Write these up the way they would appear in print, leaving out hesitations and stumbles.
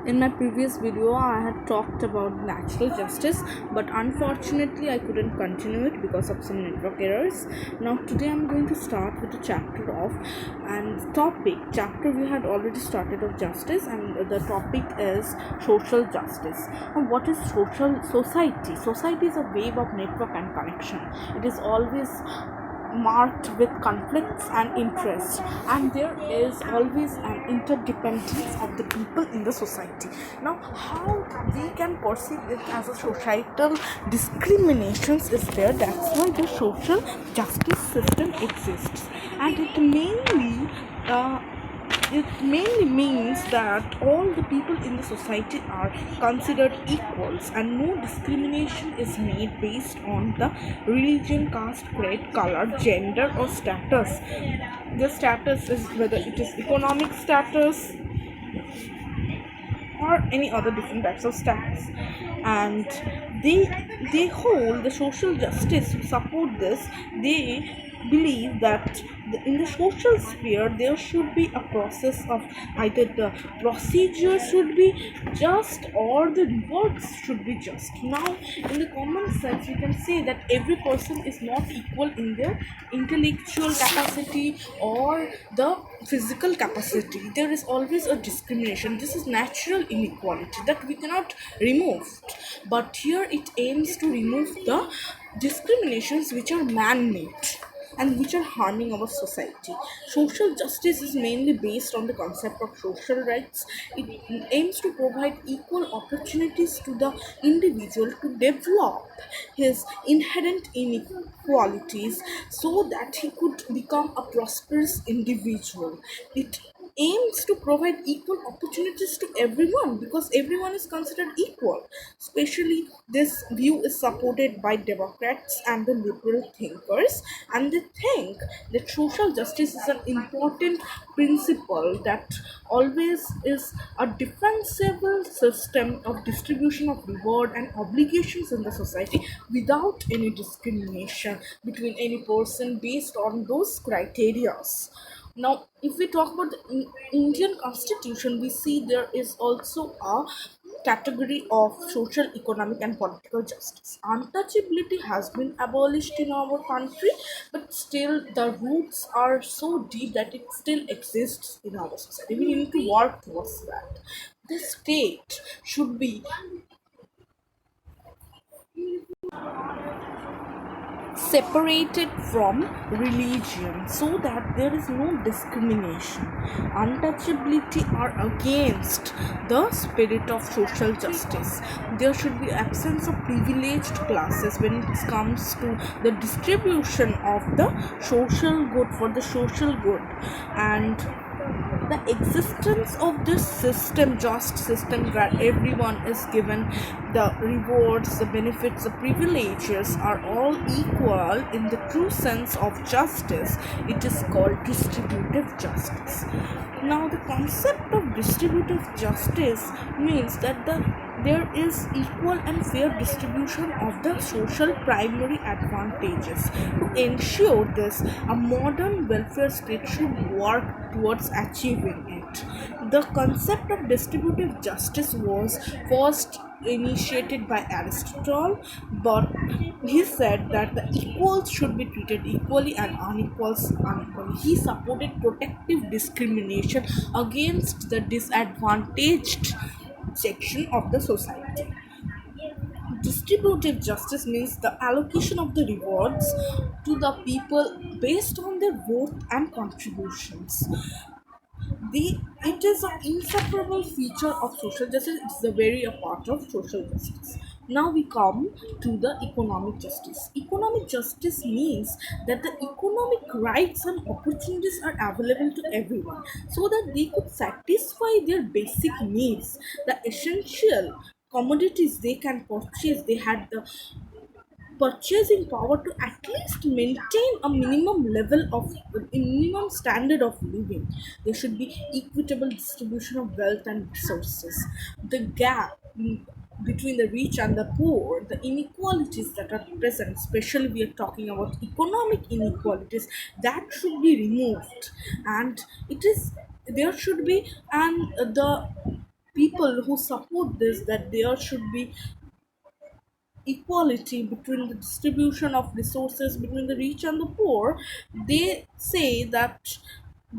In my previous video, I had talked about natural justice, but unfortunately, I couldn't continue it because of some network errors. Now, today I'm going to start with the chapter of and topic. Chapter we had already started of justice, and the topic is social justice. Now, what is social society? Society is a wave of network and connection. It is always marked with conflicts and interests, and there is always an interdependence of the people in the society. Now, how we can perceive it as a societal discriminations is there. That's why the social justice system exists, and uh, it mainly means that all the people in the society are considered equals and no discrimination is made based on the religion, caste, creed, color, gender, or status. The status is whether it is economic status or any other different types of status, and they hold the social justice to support this. They believe that in the social sphere there should be a process of either the procedure should be just or the rewards should be just. Now, in the common sense, we can say that every person is not equal in their intellectual capacity or the physical capacity. There is always a discrimination. This is natural inequality that we cannot remove, but here it aims to remove the discriminations which are man-made and which are harming our society. Social justice is mainly based on the concept of social rights. It aims to provide equal opportunities to the individual to develop his inherent inequalities so that he could become a prosperous individual. It aims to provide equal opportunities to everyone because everyone is considered equal. Especially, this view is supported by Democrats and the liberal thinkers, and they think that social justice is an important principle that always is a defensible system of distribution of reward and obligations in the society without any discrimination between any person based on those criterias. Now, if we talk about the Indian Constitution, we see there is also a category of social, economic, and political justice. Untouchability has been abolished in our country, but still the roots are so deep that it still exists in our society. We need to work towards that. The state should be separated from religion so that there is no discrimination. Untouchability are against the spirit of social justice. There should be absence of privileged classes when it comes to the distribution of the social good for the social good, and the existence of this system, just system, where everyone is given the rewards, the benefits, the privileges are all equal in the true sense of justice. It is called distributive justice. Now, the concept of distributive justice means that there is equal and fair distribution of the social primary advantages. To ensure this, a modern welfare state should work towards achieving it. The concept of distributive justice was first initiated by Aristotle, but he said that the equals should be treated equally and unequals unequally. He supported protective discrimination against the disadvantaged section of the society. Distributive justice means the allocation of the rewards to the people based on their worth and contributions. It is an inseparable feature of social justice. It's a very a part of social justice. Now we come to the economic justice. Economic justice means that the economic rights and opportunities are available to everyone so that they could satisfy their basic needs, the essential commodities they can purchase. They had the purchasing power to at least maintain a minimum level of minimum standard of living. There should be equitable distribution of wealth and resources. The gap between the rich and the poor, the inequalities that are present, especially we are talking about economic inequalities, that should be removed, and it is there should be and the people who support this, that there should be equality between the distribution of resources between the rich and the poor, they say that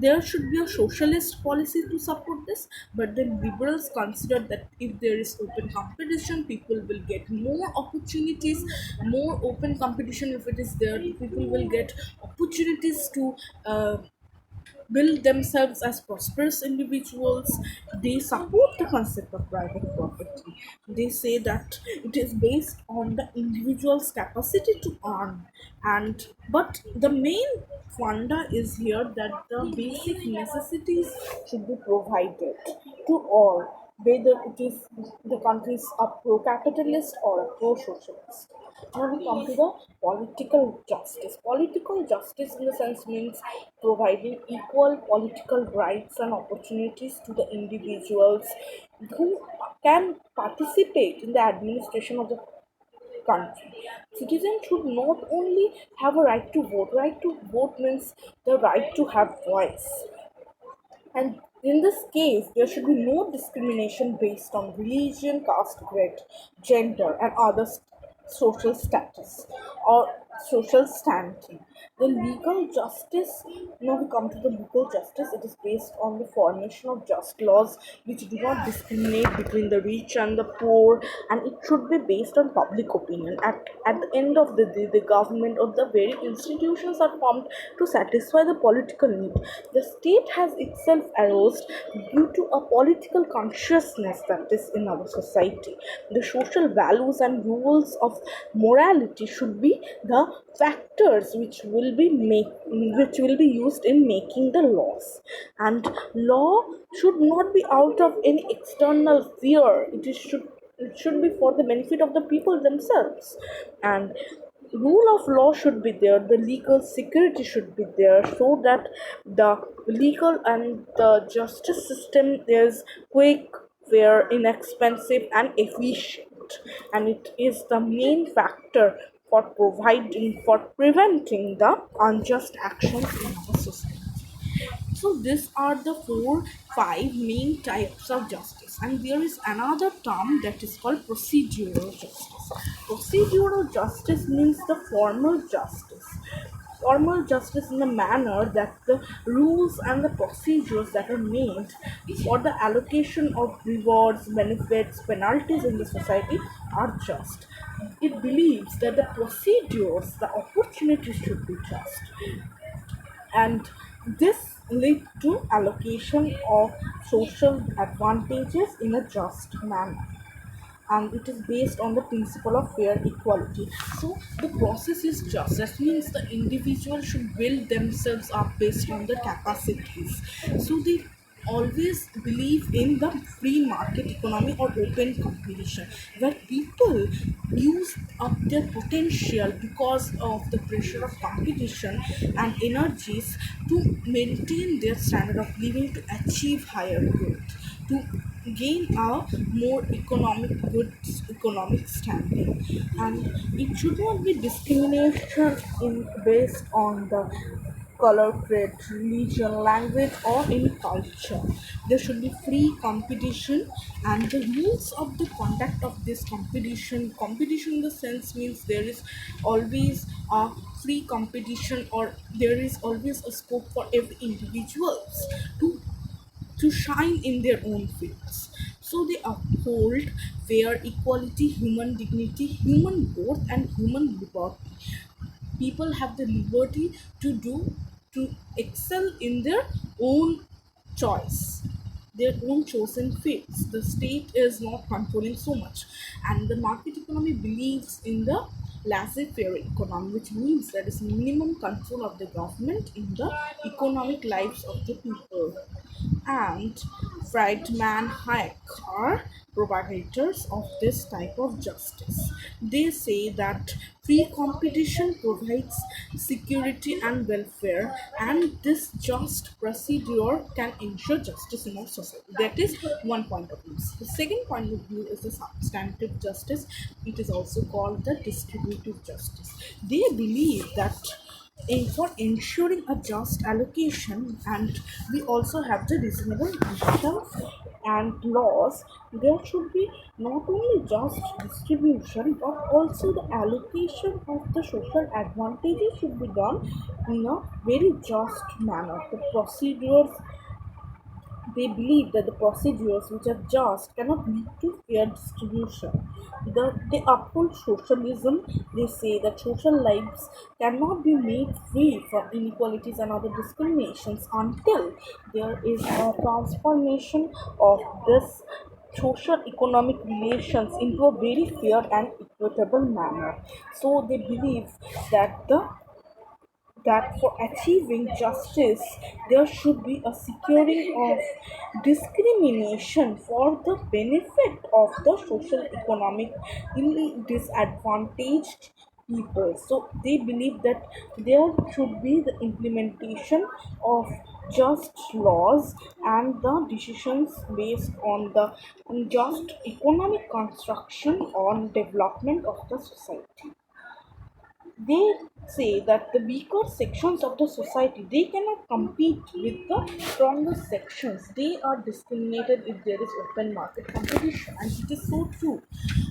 there should be a socialist policy to support this. But then liberals consider that if there is open competition, people will get more opportunities. More open competition, if it is there, people will get opportunities to build themselves as prosperous individuals. They support the concept of private property. They say that it is based on the individual's capacity to earn. And but the main funda is here that the basic necessities should be provided to all, whether it is the countries are pro-capitalist or pro-socialist. Now we come to the political justice. Political justice in the sense means providing equal political rights and opportunities to the individuals who can participate in the administration of the country. Citizens should not only have a right to vote. Right to vote means the right to have voice. And in this case, there should be no discrimination based on religion, caste, grade, gender, and other social status or social standing. The legal justice, now we come to the legal justice, it is based on the formation of just laws which do not discriminate between the rich and the poor, and it should be based on public opinion. At the end of the day, the government or the very institutions are formed to satisfy the political need. The state has itself arose due to a political consciousness that is in our society. The social values and rules of morality should be the factors which will be used in making the laws. And law should not be out of any external fear. It should be for the benefit of the people themselves. And rule of law should be there, the legal security should be there, so that the legal and the justice system is quick, fair, inexpensive, and efficient. And it is the main factor for preventing the unjust actions in our society. So these are the five main types of justice, and there is another term that is called procedural justice. Procedural justice means the formal justice. Formal justice in the manner that the rules and the procedures that are made for the allocation of rewards, benefits, penalties in the society are just. It believes that the procedures, the opportunities should be just, and this lead to allocation of social advantages in a just manner, and it is based on the principle of fair equality. So the process is just, that means the individual should build themselves up based on the capacities. So they always believe in the free market economy or open competition, where people use up their potential because of the pressure of competition and energies to maintain their standard of living, to achieve higher growth, to gain a more economic standing. And it should not be discrimination in based on the color, creed, religion, language, or any culture. There should be free competition, and the rules of the conduct of this competition in the sense means there is always a free competition, or there is always a scope for every individuals to shine in their own fields. So they uphold fair equality, human dignity, human growth, and human liberty. People have the liberty to excel in their own choice, their own chosen fields. The state is not controlling so much, and the market economy believes in the laissez-faire economy, which means there is minimum control of the government in the economic lives of the people. And Friedman Hayek are propagators of this type of justice. They say that free competition provides security and welfare, and this just procedure can ensure justice in our society. That is one point of view. The second point of view is the substantive justice. It is also called the distributive justice. They believe that for ensuring a just allocation, and we also have the reasonable division and laws, there should be not only just distribution but also the allocation of the social advantages should be done in a very just manner. The procedures, they believe that the procedures which are just cannot lead to fair distribution. They uphold socialism. They say that social lives cannot be made free from inequalities and other discriminations until there is a transformation of this social economic relations into a very fair and equitable manner. So they believe that that for achieving justice there should be a securing of discrimination for the benefit of the social economically disadvantaged people. So they believe that there should be the implementation of just laws and the decisions based on the just economic construction on development of the society. They say that the weaker sections of the society, they cannot compete with the stronger sections. They are discriminated if there is open market competition, and it is so true.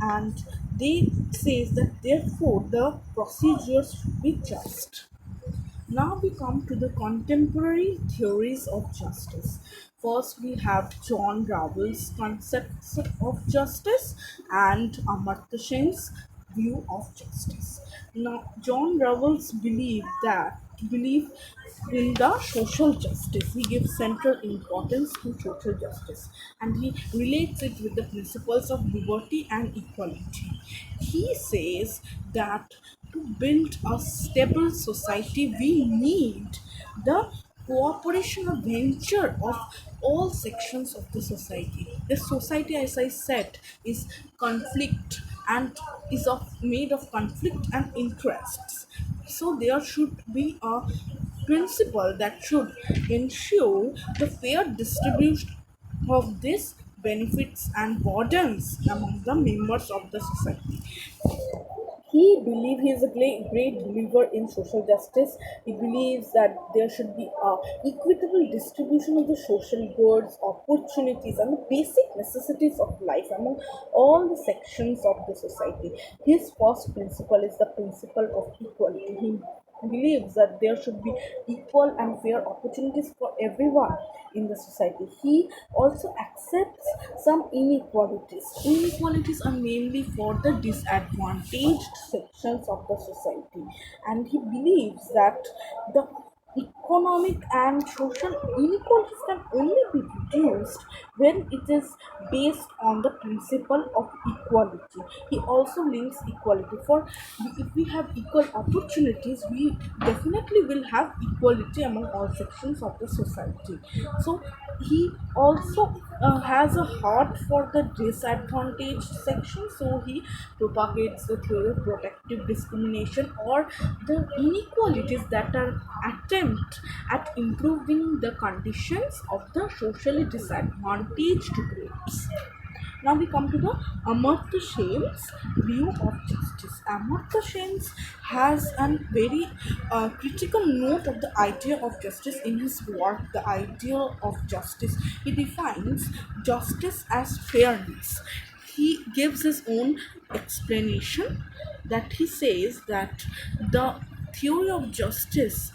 And they say that therefore the procedures should be just. Now we come to the contemporary theories of justice. First, we have John Rawls' concepts of justice and Amartya Sen's view of justice. Now, John Rawls believe in the social justice. He gives central importance to social justice, and he relates it with the principles of liberty and equality. He says that to build a stable society, we need the cooperation or venture of all sections of the society. The society, as I said, is conflict and is made of conflict and interests. So there should be a principle that should ensure the fair distribution of these benefits and burdens among the members of the society. He is a great believer in social justice. He believes that there should be a equitable distribution of the social goods, opportunities, and the basic necessities of life among all the sections of the society. His first principle is the principle of equality. He believes that there should be equal and fair opportunities for everyone in the society. He also accepts some inequalities. Inequalities are mainly for the disadvantaged sections of the society, and he believes that the economic and social inequalities can only be reduced when it is based on the principle of equality. He also links equality for if we have equal opportunities, we definitely will have equality among all sections of the society. So he also has a heart for the disadvantaged section, so he propagates the theory of protective discrimination or the inequalities that are attempt at improving the conditions of the socially disadvantaged groups. Now we come to the Amartya Sen's view of justice. Amartya Sen has a very critical note of the idea of justice in his work, The Idea of Justice. He defines justice as fairness. He gives his own explanation that he says that the theory of justice,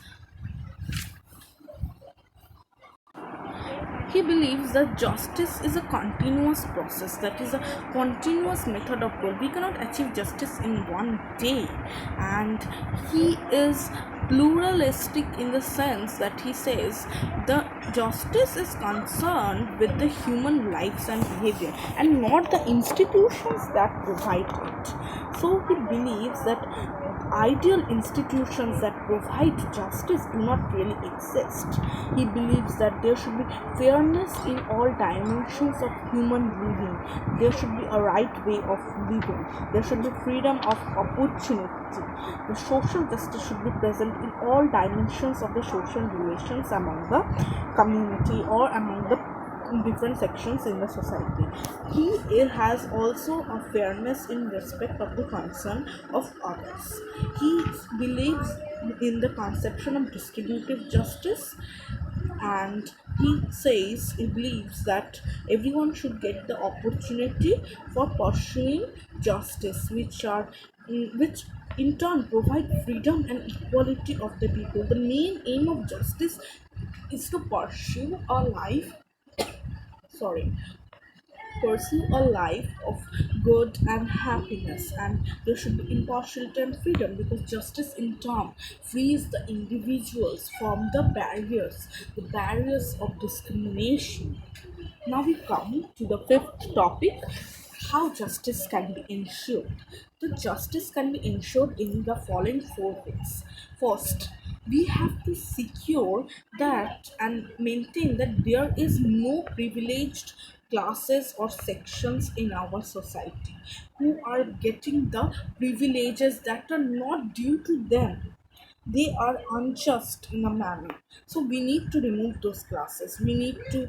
he believes that justice is a continuous process, that is a continuous method of growth. We cannot achieve justice in one day, and he is pluralistic in the sense that he says the justice is concerned with the human lives and behavior and not the institutions that provide it. So he believes that ideal institutions that provide justice do not really exist. He believes that there should be fairness in all dimensions of human living. There should be a right way of living. There should be freedom of opportunity. The social justice should be present in all dimensions of the social relations among the community or among the different sections in the society. He has also a fairness in respect of the concern of others. He believes in the conception of distributive justice. And he believes that everyone should get the opportunity for pursuing justice, which in turn provide freedom and equality of the people. The main aim of justice is to sorry pursue a life of good and happiness, and there should be impartiality and freedom, because justice in turn frees the individuals from the barriers of discrimination. Now we come to the fifth topic: how justice can be ensured. The justice can be ensured in the following four ways. First, we have to secure that and maintain that there is no privileged classes or sections in our society who are getting the privileges that are not due to them. They are unjust in a manner, so we need to remove those classes. We need to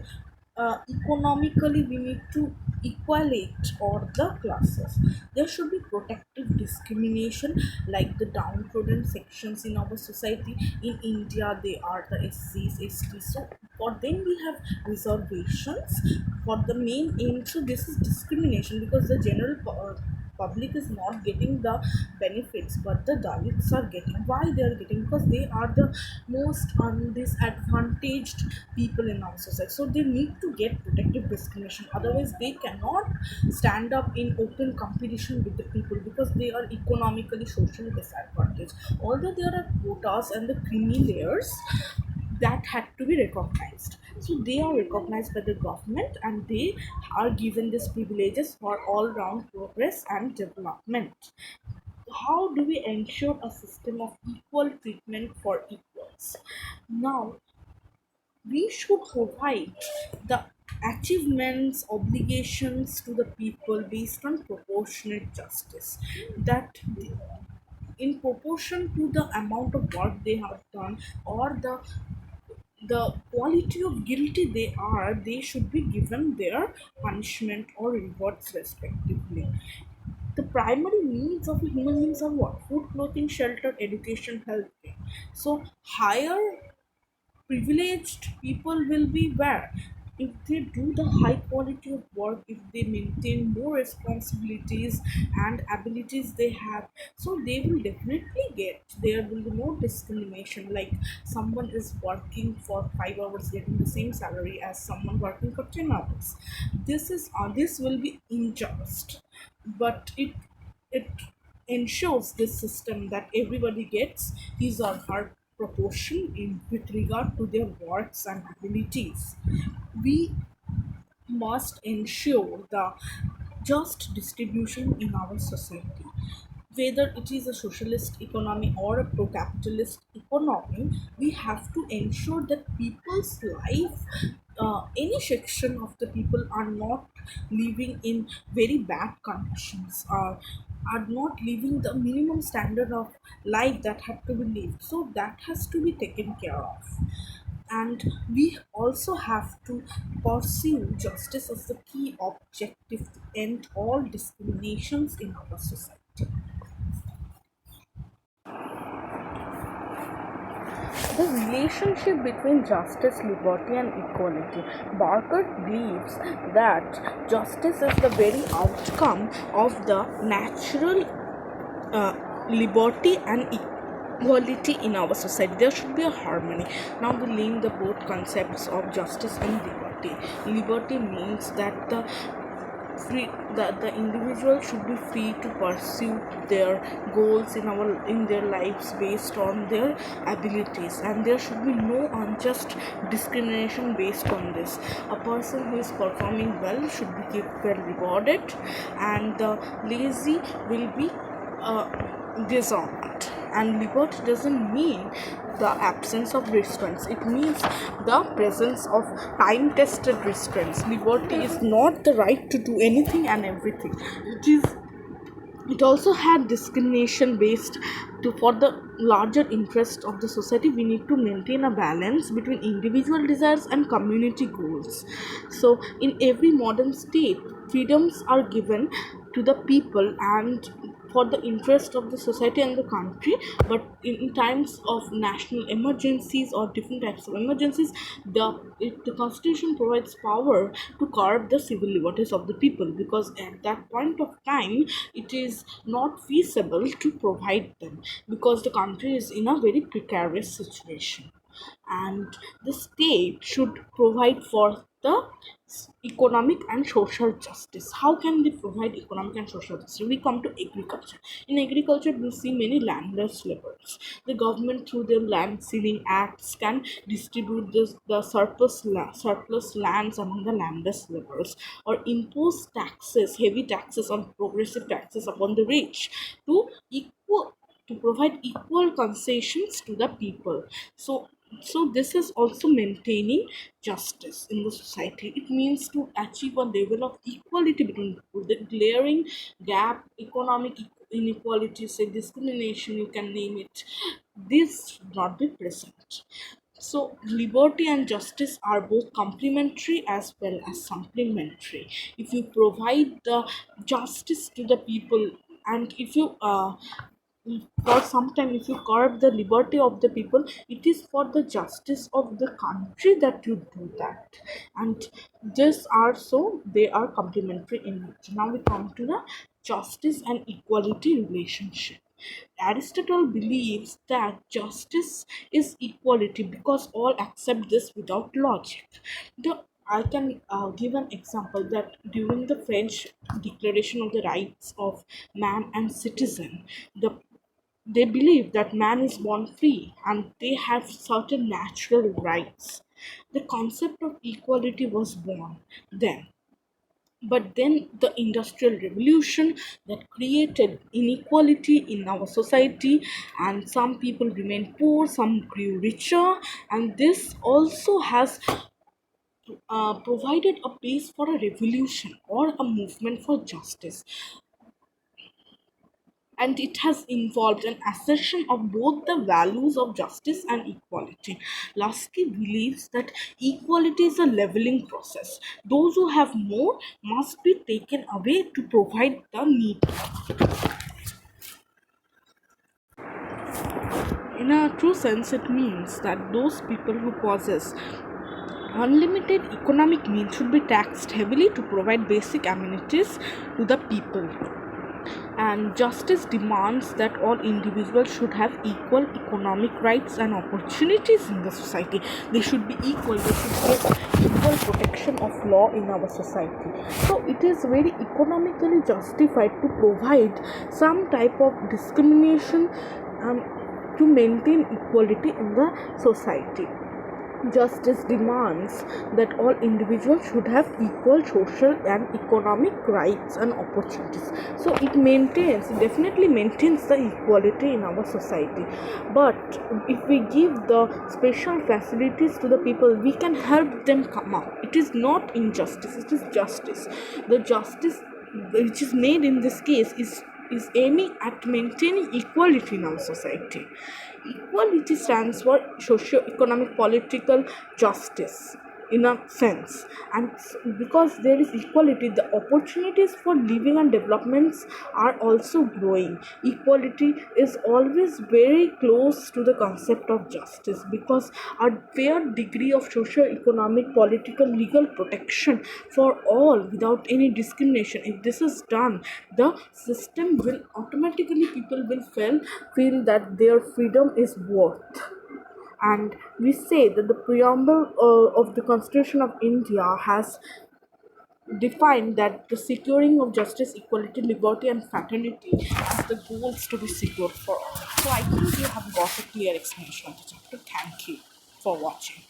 economically, we need to equalate all the classes. There should be protective discrimination, like the downtrodden sections in our society. In India, they are the SCs, STs, so for them we have reservations for the main aim. So this is discrimination, because the public is not getting the benefits, but the Dalits are getting. Why they are getting? Because they are the most disadvantaged people in our society, so they need to get protective discrimination. Otherwise they cannot stand up in open competition with the people, because they are economically, socially disadvantaged. Although there are quotas and the creamy layers that had to be recognized, so they are recognized by the government, and they are given these privileges for all round progress and development. How do we ensure a system of equal treatment for equals? Now, we should provide the achievements, obligations to the people based on proportionate justice, that in proportion to the amount of work they have done, or the quality of guilty they are, they should be given their punishment or rewards respectively. The primary needs of a human beings are what? Food, clothing, shelter, education, healthcare. So higher privileged people will be where, if they do the high quality of work, if they maintain more responsibilities and abilities they have, so they will definitely get, there will be no discrimination, like someone is working for 5 hours getting the same salary as someone working for 10 hours. This will be unjust, but it ensures this system that everybody gets his or her proportion in with regard to their works and abilities. We must ensure the just distribution in our society. Whether it is a socialist economy or a pro capitalist economy, we have to ensure that people's life, any section of the people, are not living in very bad conditions, or are not living the minimum standard of life that had to be lived. So that has to be taken care of. And we also have to pursue justice as the key objective to end all discriminations in our society. The relationship between justice, liberty, and equality. Barker believes that justice is the very outcome of the natural liberty and equality in our society. There should be a harmony. Now we link the both concepts of justice and liberty. Liberty means that the individual should be free to pursue their goals in their lives based on their abilities, and there should be no unjust discrimination based on this. A person who is performing well should be well rewarded, and the lazy will be disarmed. And liberty doesn't mean the absence of restraints, it means the presence of time tested restraints. Liberty is not the right to do anything and everything. It also had discrimination based to, for the larger interest of the society. We need to maintain a balance between individual desires and community goals. So in every modern state, freedoms are given to the people, and for the interest of the society and the country. But in times of national emergencies or different types of emergencies, the constitution provides power to curb the civil liberties of the people, because at that point of time it is not feasible to provide them, because the country is in a very precarious situation, and the state should provide for the economic and social justice. How can they provide economic and social justice? We come to agriculture. In agriculture, we see many landless laborers. The government, through their land ceiling acts, can distribute the surplus lands among the landless laborers, or impose taxes, heavy taxes on progressive taxes upon the rich, to equal to provide equal concessions to the people. So this is also maintaining justice in the society. It means to achieve a level of equality between people. The glaring gap, economic inequality, say discrimination, you can name it, this should not be present. So liberty and justice are both complementary as well as supplementary. If you provide the justice to the people, and if you for some time, if you curb the liberty of the people, it is for the justice of the country that you do that. And this are, so they are complementary in nature. Now we come to the justice and equality relationship. Aristotle believes that justice is equality because all accept this without logic. The I can give an example that during the French Declaration of the Rights of Man and Citizen, they believe that man is born free and they have certain natural rights. The concept of equality was born then. But then the industrial revolution that created inequality in our society, and some people remained poor, some grew richer, and this also has provided a base for a revolution or a movement for justice, and it has involved an assertion of both the values of justice and equality. Lasky believes that equality is a leveling process. Those who have more must be taken away to provide the need. In a true sense, it means that those people who possess unlimited economic means should be taxed heavily to provide basic amenities to the people. And justice demands that all individuals should have equal economic rights and opportunities in the society. They should be equal, they should get equal protection of law in our society. So it is very economically justified to provide some type of discrimination, um, to maintain equality in the society. Justice demands that all individuals should have equal social and economic rights and opportunities. So it definitely maintains the equality in our society. But if we give the special facilities to the people, we can help them come up. It is not injustice, it is justice. The justice which is made in this case is aiming at maintaining equality in our society. Equality stands for socio-economic political justice in a sense, and because there is equality, the opportunities for living and developments are also growing. Equality is always very close to the concept of justice, because a fair degree of socio-economic, political, legal protection for all without any discrimination, if this is done, the system will automatically, people will feel that their freedom is worth. And we say that the preamble of the Constitution of India has defined that the securing of justice, equality, liberty, and fraternity is the goals to be secured for all. So I think you have got a clear explanation of the chapter. Thank you for watching.